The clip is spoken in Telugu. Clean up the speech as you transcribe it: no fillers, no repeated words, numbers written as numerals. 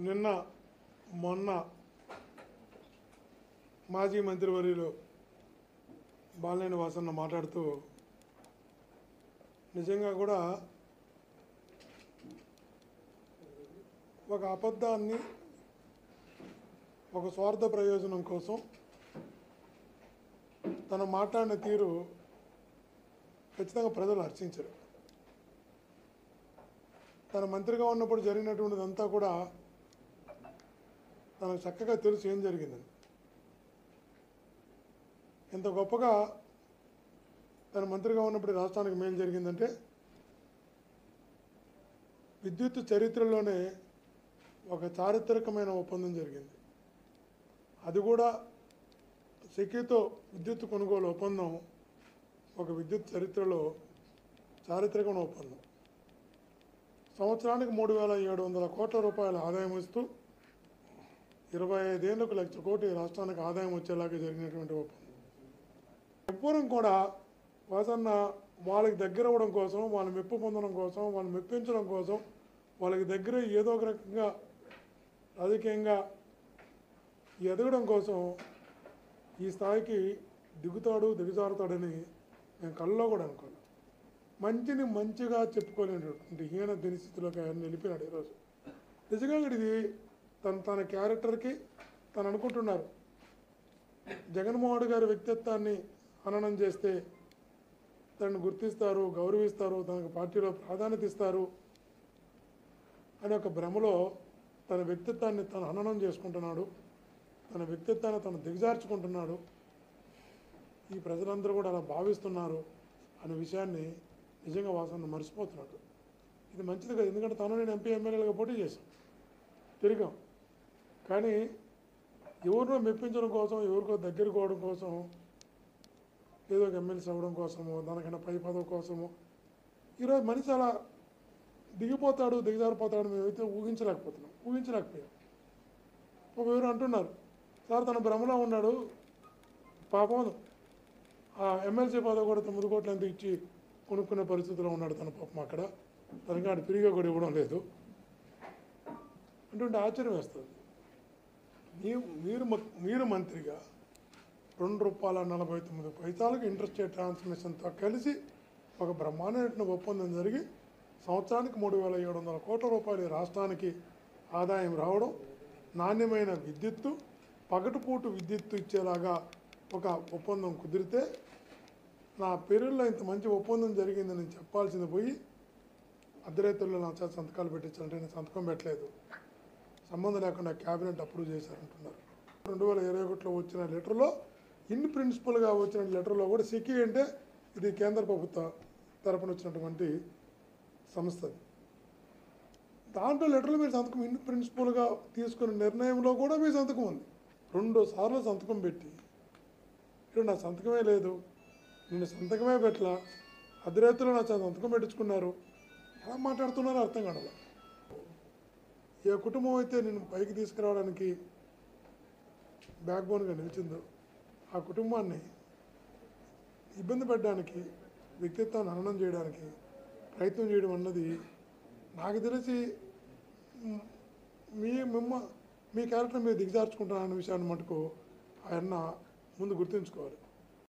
నిన్న మొన్న మాజీ మంత్రివర్యులు బాలినేని వాసన్న మాట్లాడుతూ నిజంగా కూడా ఒక అబద్ధాన్ని ఒక స్వార్థ ప్రయోజనం కోసం తను మాట్లాడిన తీరు ఖచ్చితంగా ప్రజలు హర్షించరు. తన మంత్రిగా ఉన్నప్పుడు జరిగినటువంటిదంతా కూడా తనకు చక్కగా తెలుసు ఏం జరిగిందని. ఎంత గొప్పగా తన మంత్రిగా ఉన్నప్పుడు రాష్ట్రానికి మేలు జరిగిందంటే విద్యుత్ చరిత్రలోనే ఒక చారిత్రకమైన ఒప్పందం జరిగింది. అది కూడా సెకీతో విద్యుత్ కొనుగోలు ఒప్పందం ఒక విద్యుత్ చరిత్రలో చారిత్రకమైన ఒప్పందం. సంవత్సరానికి 3,700 కోట్ల రూపాయల ఆదాయం ఇస్తూ 25 ఏళ్లకు 1,00,000 కోట్ల రాష్ట్రానికి ఆదాయం వచ్చేలాగా జరిగినటువంటి ఒప్పందం. ఎవ్వరూ కూడా వాసన్న వాళ్ళకి దగ్గర అవ్వడం కోసం, వాళ్ళ మెప్పు పొందడం కోసం, వాళ్ళని మెప్పించడం కోసం, వాళ్ళకి దగ్గర ఏదో ఒక రకంగా రాజకీయంగా ఎదగడం కోసం ఈ స్థాయికి దిగజారుతాడని నేను కళ్ళలో కూడా అనుకోను. మంచిని మంచిగా చెప్పుకోలేనటువంటి హీన దినస్థితిలోకి ఆయన నిలిపినాడు ఈరోజు. నిజంగా ఇది తన క్యారెక్టర్కి తను అనుకుంటున్నారు. జగన్మోహన్ గారి వ్యక్తిత్వాన్ని హననం చేస్తే తనను గుర్తిస్తారు, గౌరవిస్తారు, తనకు పార్టీలో ప్రాధాన్యత ఇస్తారు అనే ఒక భ్రమలో తన వ్యక్తిత్వాన్ని తను హననం చేసుకుంటున్నాడు, తన వ్యక్తిత్వాన్ని తను దిగజార్చుకుంటున్నాడు. ఈ ప్రజలందరూ కూడా అలా భావిస్తున్నారు అనే విషయాన్ని నిజంగా వాసన మర్చిపోతున్నాడు. ఇది మంచిది కదా, ఎందుకంటే తను నేను ఎంపీ ఎమ్మెల్యేలుగా పోటీ చేశాం, తిరిగాం. కానీ ఎవరినో మెప్పించడం కోసం, ఎవరికో దగ్గర కోవడం కోసం, ఏదో ఒక ఎమ్మెల్సీ అవ్వడం కోసమో, దానికన్నా పై పదవి కోసమో ఈరోజు మనిషి అలా దిగజారిపోతాడు మేమైతే ఊహించలేకపోయాం. ఎవరు అంటున్నారు, సార్ తన భ్రమలో ఉన్నాడు, పాపం ఆ ఎమ్మెల్సీ పదవి కూడా 9 కోట్లు ఎంత ఇచ్చి కొనుక్కునే పరిస్థితిలో ఉన్నాడు తన పాపం. అక్కడ తనకి ఆడు తిరిగి కూడా ఇవ్వడం లేదు అంటే ఆశ్చర్యం వేస్తుంది. మీరు మంత్రిగా ₹2.49 ఇంట్రెస్ట్ రేట్ ట్రాన్స్మిషన్తో కలిసి ఒక బ్రహ్మాండమైన ఒప్పందం జరిగి సంవత్సరానికి 3,700 కోట్ల రూపాయలు రాష్ట్రానికి ఆదాయం రావడం, నాణ్యమైన విద్యుత్తు, పగటిపూట విద్యుత్తు ఇచ్చేలాగా ఒక ఒప్పందం కుదిరితే నా పేరులో ఇంత మంచి ఒప్పందం జరిగిందని నేను చెప్పాల్సింది పోయి అర్ధరాత్రుల్లో నా చేత సంతకాలు పెట్టించాలంటే నేను సంతకం పెట్టలేదు, సంబంధం లేకుండా క్యాబినెట్ అప్రూవ్ చేశారంటున్నారు. 2021లో వచ్చిన లెటర్లో ఇన్ ప్రిన్సిపల్గా వచ్చిన లెటర్లో కూడా సెకీ అంటే ఇది కేంద్ర ప్రభుత్వ తరపున వచ్చినటువంటి సంస్థది. దాంట్లో లెటర్లో మీరు సంతకం ఇన్ ప్రిన్సిపల్గా తీసుకున్న నిర్ణయంలో కూడా మీ సంతకం ఉంది. 2 సార్లు సంతకం పెట్టి ఇక్కడ నా సంతకమే లేదు, నేను సంతకమే పెట్టలా, అర్ధరాత్రిలో నా సంతకం పెట్టించుకున్నారు. ఎలా మాట్లాడుతున్నారో అర్థం కాదు. ఏ కుటుంబం అయితే నేను పైకి తీసుకురావడానికి బ్యాక్ బోన్గా నిలిచిందో ఆ కుటుంబాన్ని ఇబ్బంది పెట్టడానికి, వ్యక్తిత్వాన్ని హననం చేయడానికి ప్రయత్నం చేయడం అన్నది నాకు తెలిసి మీ క్యారెక్టర్ మీరు దిగజార్చుకుంటున్నారన్న విషయాన్ని మటుకు ఆయన ముందు గుర్తుంచుకోవాలి.